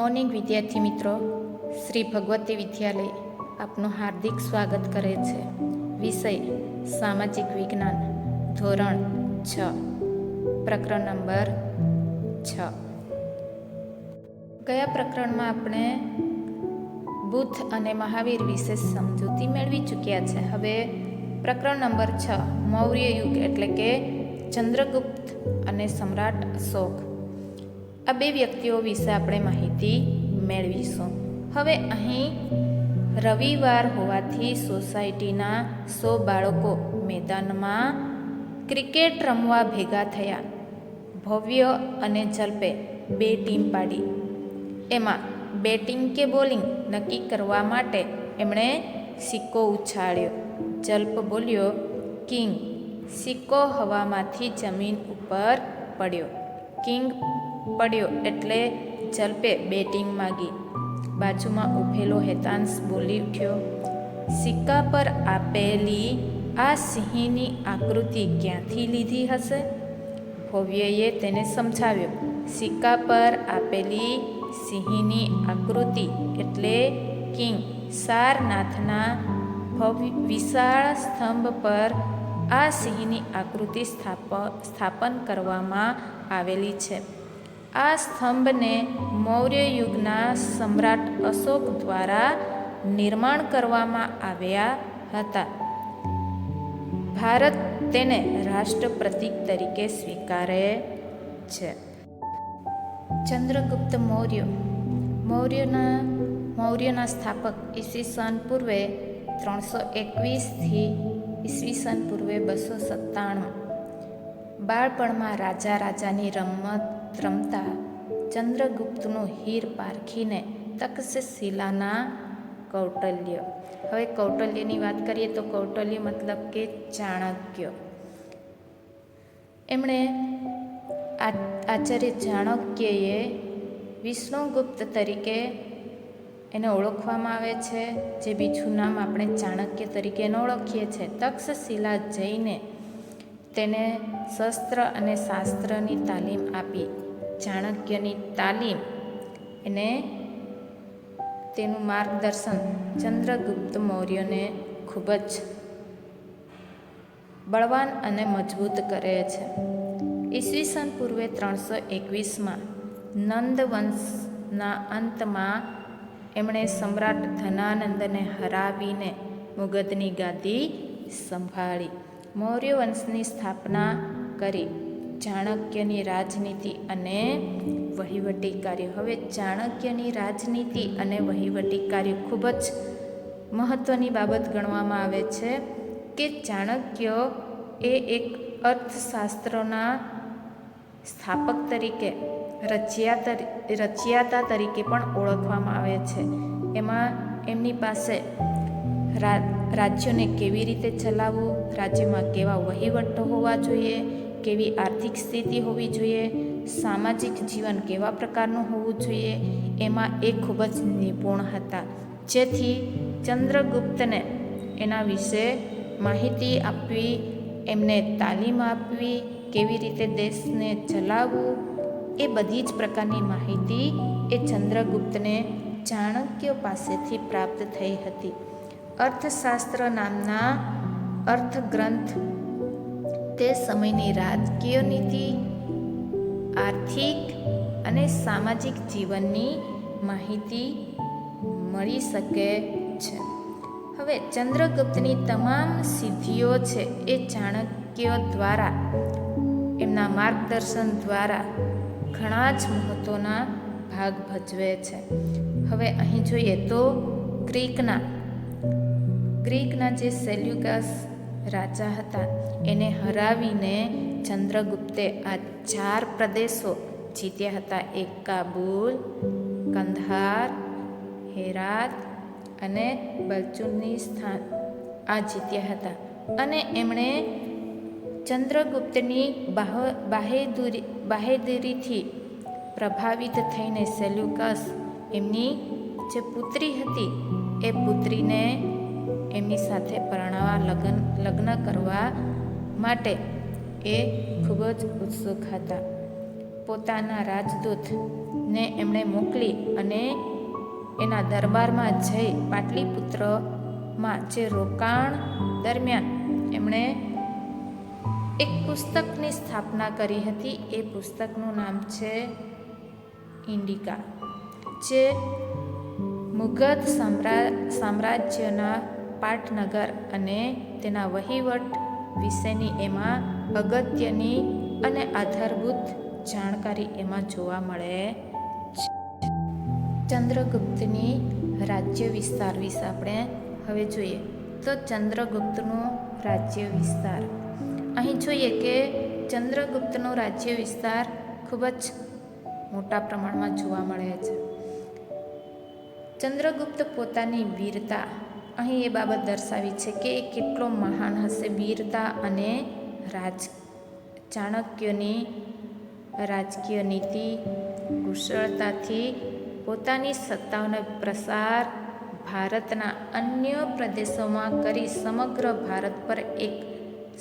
Morning વિદ્યાર્થી મિત્રો, શ્રી ભગવતી વિદ્યાલય આપનું હાર્દિક સ્વાગત કરે છે. વિષય સામાજિક વિજ્ઞાન, ધોરણ 6, પ્રકરણ નંબર 6. ગયા પ્રકરણમાં આપણે બુદ્ધ અને મહાવીર વિશે સમજૂતી મેળવી ચૂક્યા છે. હવે પ્રકરણ નંબર 6, મૌર્ય યુગ એટલે કે ચંદ્રગુપ્ત અને સમ્રાટ અશોક, આ બે વ્યક્તિઓ વિશે આપણે માહિતી મેળવીશું. હવે અહીં રવિવાર હોવાથી સોસાયટીના 100 બાળકો મેદાનમાં ક્રિકેટ રમવા ભેગા થયા. ભવ્ય અને જલ્પે 2 ટીમ પાડી. એમાં બેટિંગ કે બોલિંગ નક્કી કરવા માટે એમણે સિક્કો ઉછાળ્યો. જલ્પ બોલ્યો કિંગ. સિક્કો હવામાંથી જમીન ઉપર પડ્યો. કિંગ પડ્યો એટલે જલ્પે બેટિંગ માગી. બાજુમાં ઊભેલો હેતાંશ બોલી ઉઠ્યો, સિક્કા પર આપેલી આ સિંહની આકૃતિ ક્યાંથી લીધી હશે? ભવ્યએ તેને સમજાવ્યો, સિક્કા પર આપેલી સિંહની આકૃતિ એટલે કિંગ સારનાથના વિશાળ સ્તંભ પર આ સિંહની આકૃતિ સ્થાપન કરવામાં આવેલી છે. આ સ્તંભને મૌર્ય યુગના સમ્રાટ અશોક દ્વારા નિર્માણ કરવામાં આવ્યા હતા. ભારત તેને રાષ્ટ્ર પ્રતીક તરીકે સ્વીકારે છે. ચંદ્રગુપ્ત મૌર્યના સ્થાપક ઈસવીસન પૂર્વે 321 થી ઈસવીસન પૂર્વે 297. બાળપણમાં રાજાની રમત રમતા ચંદ્રગુપ્તનું હીર પારખીને તક્ષશિલાના કૌટલ્ય. હવે કૌટલ્યની વાત કરીએ તો કૌટલ્ય મતલબ કે ચાણક્ય. એમણે આચાર્ય ચાણક્યએ વિષ્ણુગુપ્ત તરીકે એને ઓળખવામાં આવે છે, જે બીજું નામ આપણે ચાણક્ય તરીકે એને ઓળખીએ છીએ. તક્ષશિલા જઈને તેને શસ્ત્ર અને શાસ્ત્રની તાલીમ આપી. ચાણક્યની તાલીમ એને તેનું માર્ગદર્શન ચંદ્રગુપ્ત મૌર્યને ખૂબ જ બળવાન અને મજબૂત કરે છે. ઈસવીસન પૂર્વે 321માં નંદ વંશના અંતમાં એમણે સમ્રાટ ધનાનંદને હરાવીને મુગધની ગાદી સંભાળી. મૌર્ય વંશની સ્થાપના કરી. ચાણક્યની રાજનીતિ અને વહીવટી કાર્ય. હવે ચાણક્યની રાજનીતિ અને વહીવટી કાર્ય ખૂબ જ મહત્ત્વની બાબત ગણવામાં આવે છે કે ચાણક્ય એ એક અર્થશાસ્ત્રના સ્થાપક તરીકે રચયિતા તરીકે પણ ઓળખવામાં આવે છે. એમાં એમની પાસે રાજ્યોને કેવી રીતે ચલાવવું, રાજ્યમાં કેવા વહીવટો હોવા જોઈએ, કેવી આર્થિક સ્થિતિ હોવી જોઈએ, સામાજિક જીવન કેવા પ્રકારનું હોવું જોઈએ, એમાં એ ખૂબ જ નિપુણ હતા. જેથી ચંદ્રગુપ્તને એના વિશે માહિતી આપવી, એમને તાલીમ આપવી, કેવી રીતે દેશને ચલાવવું, એ બધી જ પ્રકારની માહિતી એ ચંદ્રગુપ્તને ચાણક્ય પાસેથી પ્રાપ્ત થઈ હતી. અર્થશાસ્ત્ર નામના અર્થગ્રંથ તે સમયની રાજકીય નીતિ, આર્થિક અને સામાજિક જીવનની માહિતી મળી શકે છે. હવે ચંદ્રગુપ્તની તમામ સિદ્ધિઓ છે એ ચાણક્ય દ્વારા, એમના માર્ગદર્શન દ્વારા ઘણા જ મહત્ત્વના ભાગ ભજવે છે. હવે અહીં જોઈએ તો ગ્રીકના જે સેલ્યુકસ રાજા હતા એને હરાવીને ચંદ્રગુપ્તે આ 4 પ્રદેશો જીત્યા હતા. એક કાબુલ, કંદહાર, હેરાત અને બલચુનિસ્તાન આ જીત્યા હતા. અને એમણે ચંદ્રગુપ્તની બહાદુરીથી પ્રભાવિત થઈને સેલ્યુકસ એમની જે પુત્રી હતી એ પુત્રીને એમની સાથે પરણાવવા લગ્ન કરવા માટે એ ખૂબ જ ઉત્સુક હતા. પોતાના રાજદૂત ને એમણે મોકલી અને એના દરબારમાં જઈ પાટલીપુત્રમાં જે રોકાણ દરમિયાન એમણે એક પુસ્તકની સ્થાપના કરી હતી. એ પુસ્તકનું નામ છે ઇન્ડિકા, જે મુગધ સામ્રાજ્યના પાટનગર અને તેના વહીવટ વિશેની એમાં અગત્યની અને આધારભૂત જાણકારી એમાં જોવા મળે છે. ચંદ્રગુપ્તની રાજ્ય વિસ્તાર વિશે આપણે હવે જોઈએ તો ચંદ્રગુપ્તનો રાજ્ય વિસ્તાર. અહીં જોઈએ કે ચંદ્રગુપ્તનો રાજ્ય વિસ્તાર ખૂબ જ મોટા પ્રમાણમાં જોવા મળે છે. ચંદ્રગુપ્ત પોતાની વીરતા અહીં એ બાબત દર્શાવી છે કે એ કેટલો મહાન હશે. વીરતા અને ચાણક્યની રાજકીય નીતિ કુશળતાથી પોતાની સત્તાનો પ્રસાર ભારતના અન્ય પ્રદેશોમાં કરી સમગ્ર ભારત પર એક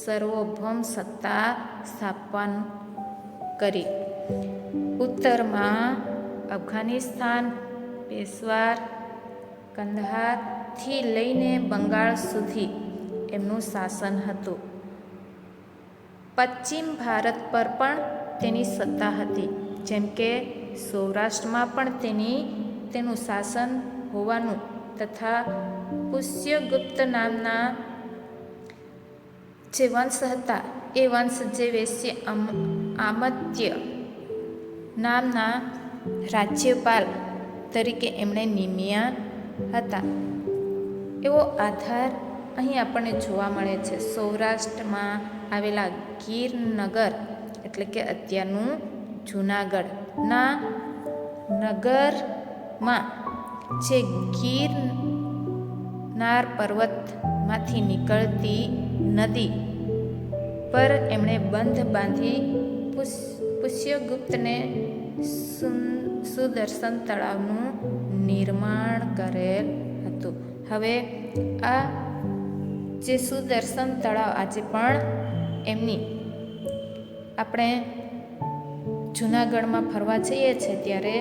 સાર્વભૌમ સત્તા સ્થાપન કરી. ઉત્તરમાં અફઘાનિસ્તાન, પેશવાર, કંદહારથી લઈને બંગાળ સુધી એમનું શાસન હતું. પશ્ચિમ ભારત પર પણ તેની સત્તા હતી, જેમ કે સૌરાષ્ટ્રમાં પણ તેનું શાસન હોવાનું તથા પુષ્યગુપ્ત નામના જે વંશ હતા એ વંશ જે વૈશ્ય આમત્ય નામના રાજ્યપાલ તરીકે એમણે નિમ્યા હતા. એવો આધાર અહીં આપણને જોવા મળે છે. સૌરાષ્ટ્રમાં આવેલા ગીરનગર એટલે કે અત્યારનું જૂનાગઢના નગરમાં જે ગીરનાર પર્વતમાંથી નીકળતી નદી પર એમણે બંધ બાંધી પુષ્યગુપ્તને સુદર્શન તળાવનું નિર્માણ કરેલ હતું. હવે આ જે સુદર્શન તળાવ આજે પણ એમની આપણે જૂનાગઢમાં ફરવા જઈએ છીએ ત્યારે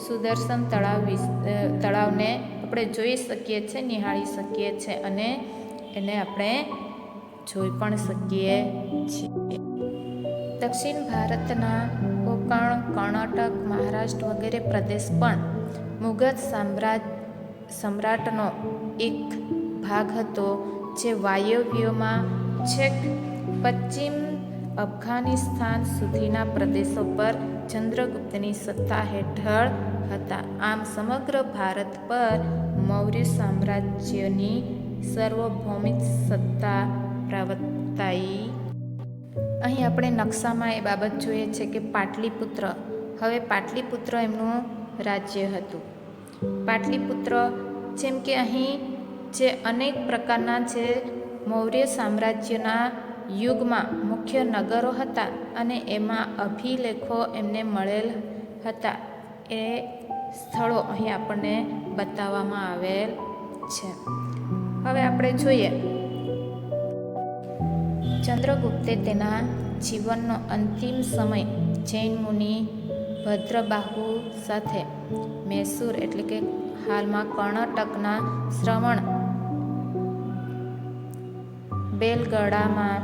સુદર્શન તળાવને આપણે જોઈ શકીએ છીએ, નિહાળી શકીએ છીએ અને એને આપણે જોઈ પણ શકીએ છીએ. દક્ષિણ ભારતના કોંકણ, કર્ણાટક, મહારાષ્ટ્ર વગેરે પ્રદેશ પણ મુગધ સમ્રાટનો એક ભાગ હતો, જે વાયવ્યમાં છેક પશ્ચિમ અફઘાનિસ્તાન સુધીના પ્રદેશો પર ચંદ્રગુપ્તની સત્તા હેઠળ હતા. આમ સમગ્ર ભારત પર મૌર્ય સામ્રાજ્યની સાર્વભૌમિક સત્તા પ્રવર્તાઈ. અહીં આપણે નકશામાં એ બાબત જોઈએ છે કે પાટલીપુત્ર, હવે પાટલીપુત્ર એમનું રાજ્ય હતું. પાટલીપુત્ર જેમ કે અહીં જે અનેક પ્રકારના જે મૌર્ય સામ્રાજ્યના યુગમાં મુખ્ય નગરો હતા અને એમાં અભિલેખો એમને મળેલ હતા, એ સ્થળો અહીં આપણને બતાવવામાં આવેલ છે. હવે આપણે જોઈએ ચંદ્રગુપ્તે તેના જીવનનો અંતિમ સમય જૈન મુનિ ભદ્રબાહુ સાથે મૈસૂર એટલે કે હાલમાં કર્ણાટકના શ્રવણ બેલગડામાં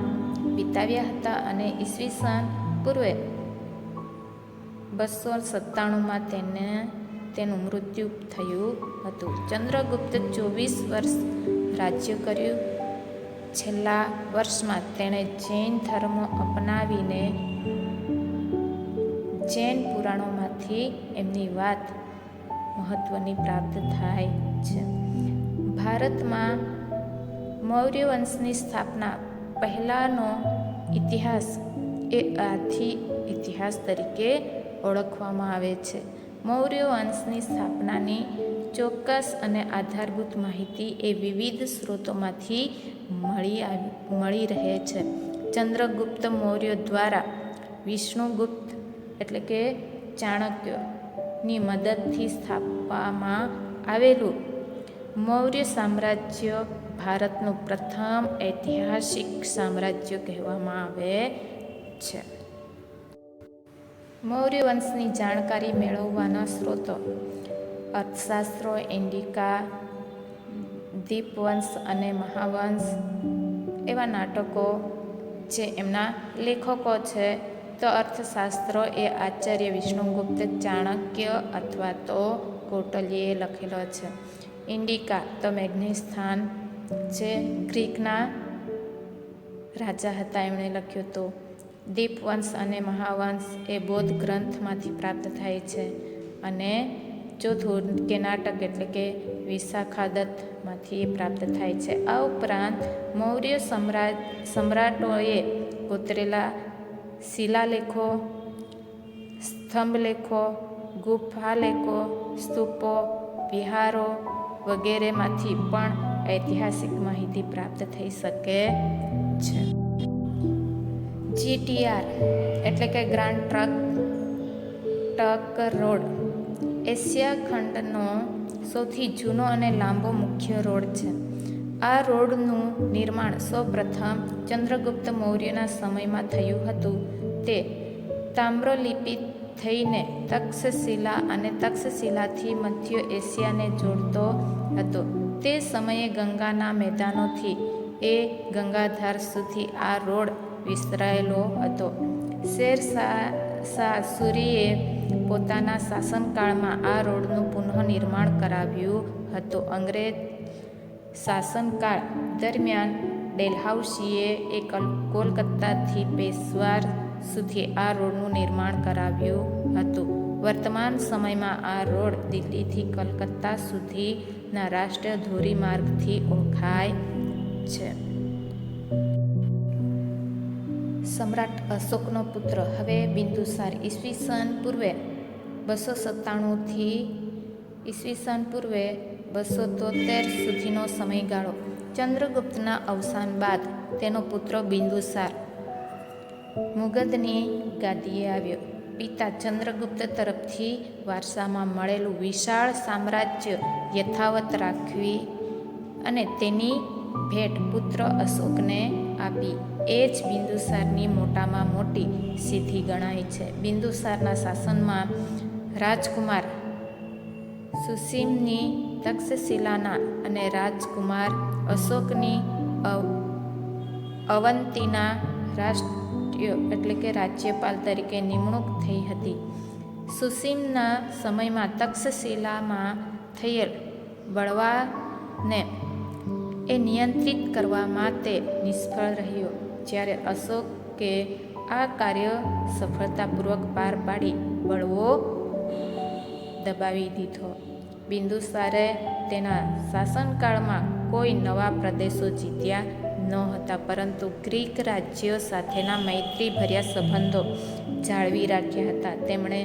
વિતાવ્યા હતા અને ઈસવીસન પૂર્વે 297માં તેનું મૃત્યુ થયું હતું. ચંદ્રગુપ્ત 24 વર્ષ રાજ્ય કર્યું. છેલ્લા વર્ષમાં તેણે જૈન ધર્મ અપનાવીને જૈન પુરાણોમાંથી એમની વાત મહત્વની પ્રાપ્ત થાય છે. ભારતમાં મૌર્ય વંશની સ્થાપના પહેલાંનો ઇતિહાસ એ આથી ઇતિહાસ તરીકે ઓળખવામાં આવે છે. મૌર્ય વંશની સ્થાપનાની ચોક્કસ અને આધારભૂત માહિતી એ વિવિધ સ્ત્રોતોમાંથી મળી રહે છે. ચંદ્રગુપ્ત મૌર્ય દ્વારા વિષ્ણુગુપ્ત એટલે કે ચાણક્યની મદદથી સ્થાપવામાં આવેલું મૌર્ય સામ્રાજ્ય ભારતનું પ્રથમ ઐતિહાસિક સામ્રાજ્ય કહેવામાં આવે છે. મૌર્ય વંશની જાણકારી મેળવવાના સ્ત્રોતો: અર્થશાસ્ત્રો, ઇન્ડિકા, દીપવંશ અને મહાવંશ એવા નાટકો જે એમના લેખકો છે. તો અર્થશાસ્ત્રો એ આચાર્ય વિષ્ણુગુપ્ત, ચાણક્ય અથવા તો કૌટિલ્યએ લખેલો છે. ઇન્ડિકા તો મેગ્નેસ્થાન જે ગ્રીકના રાજા હતા એમણે લખ્યું હતું. દીપવંશ અને મહાવંશ એ બૌદ્ધ ગ્રંથમાંથી પ્રાપ્ત થાય છે. અને ચોથું કે નાટક એટલે કે વિશાખાદત્તમાંથી એ પ્રાપ્ત થાય છે. આ ઉપરાંત મૌર્ય સમ્રાટોએ કોતરેલા શિલાલેખો, સ્તંભલેખો, ગુફાલેખો, સ્તૂપો, વિહારો વગેરેમાંથી પણ ઐતિહાસિક માહિતી પ્રાપ્ત થઈ શકે છે. GTR એટલે કે ગ્રાન્ડ ટ્રંક રોડ એશિયા ખંડનો સૌથી જૂનો અને લાંબો મુખ્ય રોડ છે. આ રોડનું નિર્માણ સૌપ્રથમ ચંદ્રગુપ્ત મૌર્યના સમયમાં થયું હતું. તે તામ્રલિપિ થઈને તક્ષશિલા અને તક્ષશિલાથી મધ્ય એશિયાને જોડતો હતો. તે સમયે ગંગાના મેદાનોથી એ ગંગાધાર સુધી આ રોડ વિસ્તરાયેલો હતો. શેર શાહ સૂરીએ પોતાના શાસનકાળમાં આ રોડનું પુનઃનિર્માણ કરાવ્યું હતું. અંગ્રેજ શાસનકાળ દરમિયાન ડેલહાઉસીએ કોલકાતાથી પેશવાર સુધી આ રોડનું નિર્માણ કરાવ્યું હતું. વર્તમાન સમયમાં આ રોડ દિલ્હીથી કલકત્તા સુધીના રાષ્ટ્રીય ધોરીમાર્ગથી ઓળખાય છે. સમ્રાટ અશોકનો પુત્ર હવે બિંદુસાર ઈસવીસન પૂર્વે 297થી ઈસવીસન પૂર્વે 273 સુધીનો સમયગાળો. ચંદ્રગુપ્તના અવસાન બાદ તેનો પુત્ર બિંદુસાર મુગધની ગાદીએ આવ્યો. પિતા ચંદ્રગુપ્ત તરફથી વારસામાં મળેલું વિશાળ સામ્રાજ્ય યથાવત રાખવી અને તેની ભેટ પુત્ર અશોકને આપી એ જ બિંદુસારની મોટામાં મોટી સિદ્ધિ ગણાય છે. બિંદુસારના શાસનમાં રાજકુમાર સુસીમની તક્ષશિલાના અને રાજકુમાર અશોકની અવંતીના એટલે કે રાજ્યપાલ તરીકે નિમણૂક થઈ હતી. સુસીમના સમયમાં તક્ષશિલામાં થયેલ બળવાને એ નિયંત્રિત કરવામાં તે નિષ્ફળ રહ્યો. જ્યારે અશોકે આ કાર્ય સફળતાપૂર્વક પાર પાડી બળવો દબાવી દીધો. બિંદુસારે તેના શાસનકાળમાં કોઈ નવા પ્રદેશો જીત્યા નહોતા, પરંતુ ગ્રીક રાજ્યો સાથેના મૈત્રીભર્યા સંબંધો જાળવી રાખ્યા હતા. તેમણે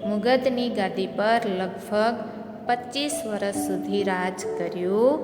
મુગધની ગાદી પર લગભગ 25 વર્ષ સુધી રાજ કર્યું